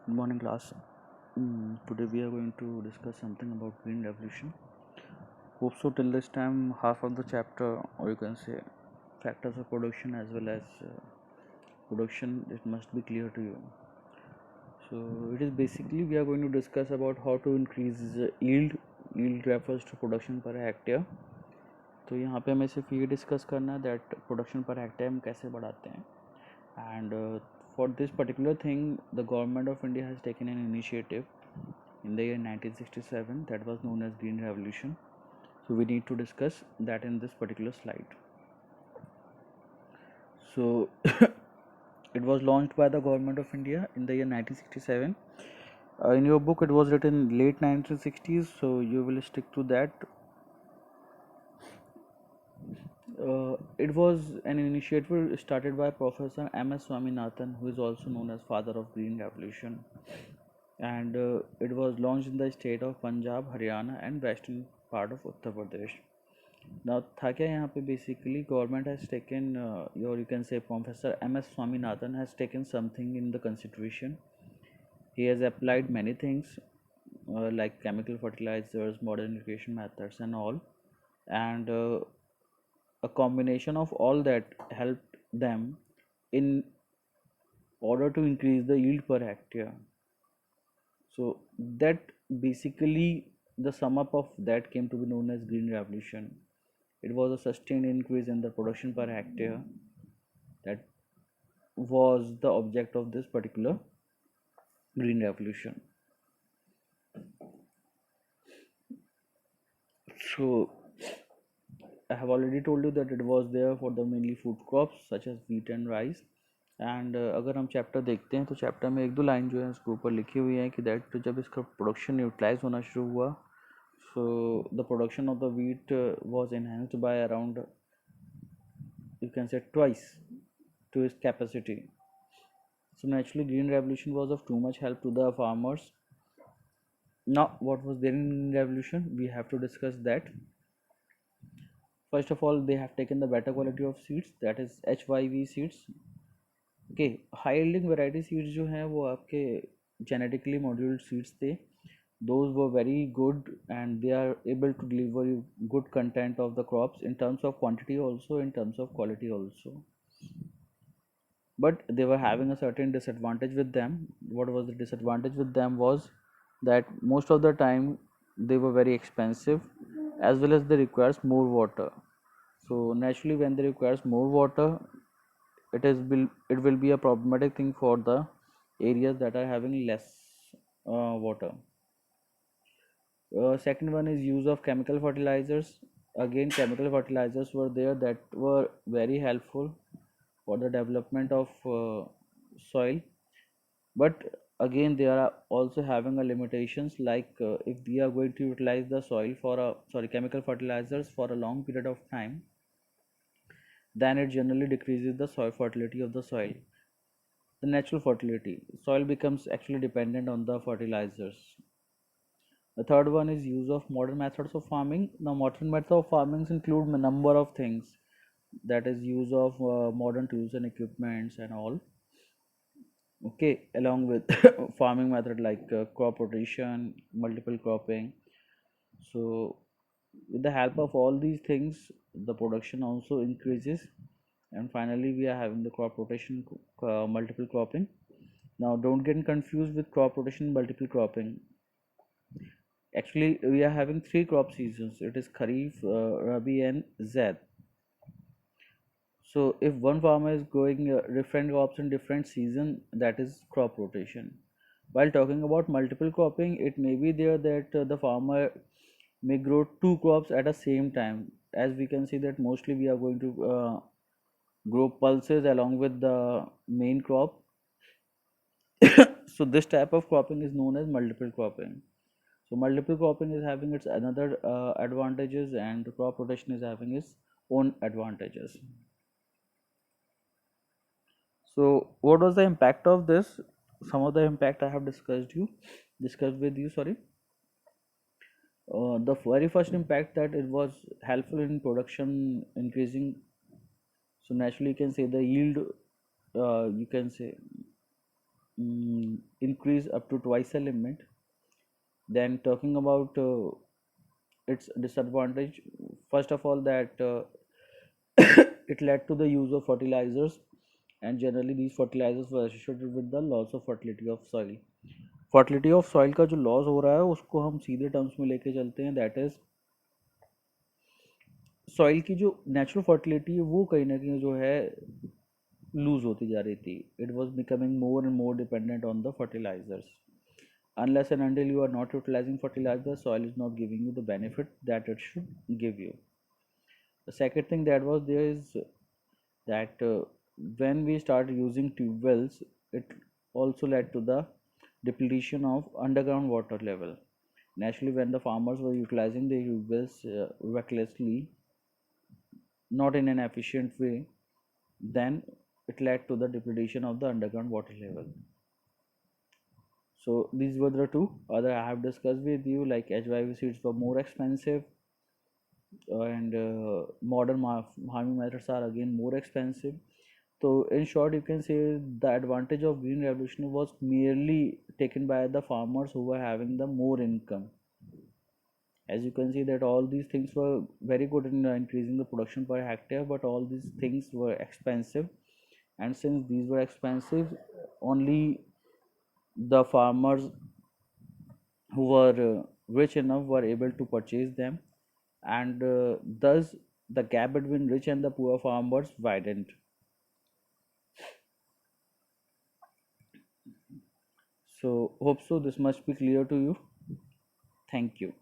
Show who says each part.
Speaker 1: Good morning, class. Today we are going to discuss something about green revolution. Hope so. Till this time, half of the chapter, or you can say factors of production as well as production, it must be clear to you. So it is basically we are going to discuss about how to increase yield. Yield refers to production per hectare. तो यहाँ पे हमें सिर्फ ये discuss करना है that production per hectare हम कैसे बढ़ाते हैं. And for this particular thing, the government of India has taken an initiative in the year 1967 that was known as Green Revolution. So we need to discuss that in this particular slide. So it was launched by the government of India in the year 1967. In your book it was written late 1960s, so you will stick to that. It was an initiative started by Professor M.S. Swaminathan, who is also known as father of Green Revolution, and it was launched in the state of Punjab, Haryana and western part of Uttar Pradesh. Now था क्या यहाँ पे basically government has taken or you can say Professor M.S. Swaminathan has taken something in the consideration. He has applied many things like chemical fertilizers, modern irrigation methods and all, and a combination of all that helped them in order to increase the yield per hectare. So that basically the sum up of that came to be known as Green Revolution. It was a sustained increase in the production per hectare that was the object of this particular Green Revolution. So I have already told you that it was there for the mainly food crops such as wheat and rice. And अगर हम chapter देखते हैं तो chapter में एक दो line जो है उसके ऊपर लिखी हुई है कि दैट जब इसका प्रोडक्शन यूटिलाइज होना शुरू हुआ, so the production of the wheat was enhanced by around you can say twice to its capacity. So naturally green revolution was of too much help to the farmers. Now what was there in green revolution, we have to discuss that. First of all, they have taken the better quality of seeds, that is HYV seeds. Okay, high yielding variety seeds जो हैं वो आपके genetically moduled seeds थे. Those were very good and they are able to deliver you good content of the crops in terms of quantity also, in terms of quality also. But they were having a certain disadvantage with them. What was the disadvantage with them was that most of the time they were very expensive as well as they requires more water. So naturally when they requires more water, it will be a problematic thing for the areas that are having less water. Second one is use of chemical fertilizers. Again, chemical fertilizers were there that were very helpful for the development of soil, but again they are also having a limitations, like if we are going to utilize the soil for a chemical fertilizers for a long period of time, then it generally decreases the soil fertility of the soil, the natural fertility. Soil becomes actually dependent on the fertilizers. The third one is use of modern methods of farming. Now modern methods of farming include a number of things, that is use of modern tools and equipments and all. Okay, along with farming method like crop rotation, multiple cropping. So with the help of all these things, the production also increases. And finally we are having the crop rotation, multiple cropping. Now don't get confused with crop rotation, multiple cropping. Actually we are having three crop seasons, it is Kharif, Rabi and Zaid. So if one farmer is growing different crops in different season, that is crop rotation. While talking about multiple cropping, it may be there that the farmer may grow two crops at the same time. As we can see that mostly we are going to grow pulses along with the main crop. So this type of cropping is known as multiple cropping. So multiple cropping is having its another advantages, and crop rotation is having its own advantages. So what was the impact of this? Some of the impact I have discussed with you, sorry. The very first impact that it was helpful in production increasing. So naturally you can say the yield, you can say increase up to twice the limit. Then talking about its disadvantage, first of all, that it led to the use of fertilizers, and generally these fertilizers were associated with the loss of fertility of soil. Fertility of soil का जो loss हो रहा है उसको हम सीधे terms में लेके चलते हैं, दैट इज सॉइल की जो नेचुरल फर्टिलिटी है वो कहीं ना कहीं जो है लूज होती जा रही थी. It was becoming more and more dependent on the fertilisers. Unless and until you are not utilizing fertilizer, soil is not giving you the benefit that it should give you. The second thing that was there is that when we start using tube wells, it also led to the depletion of underground water level. Naturally, when the farmers were utilizing the tube wells recklessly, not in an efficient way, then it led to the depletion of the underground water level. So these were the two other I have discussed with you, like HYV seeds were more expensive, and modern farming methods are again more expensive. So in short, you can say the advantage of green revolution was merely taken by the farmers who were having the more income. As you can see that all these things were very good in increasing the production per hectare, but all these things were expensive, and since these were expensive, only the farmers who were rich enough were able to purchase them, and thus the gap between rich and the poor farmers widened. So hope so this must be clear to you. Thank you.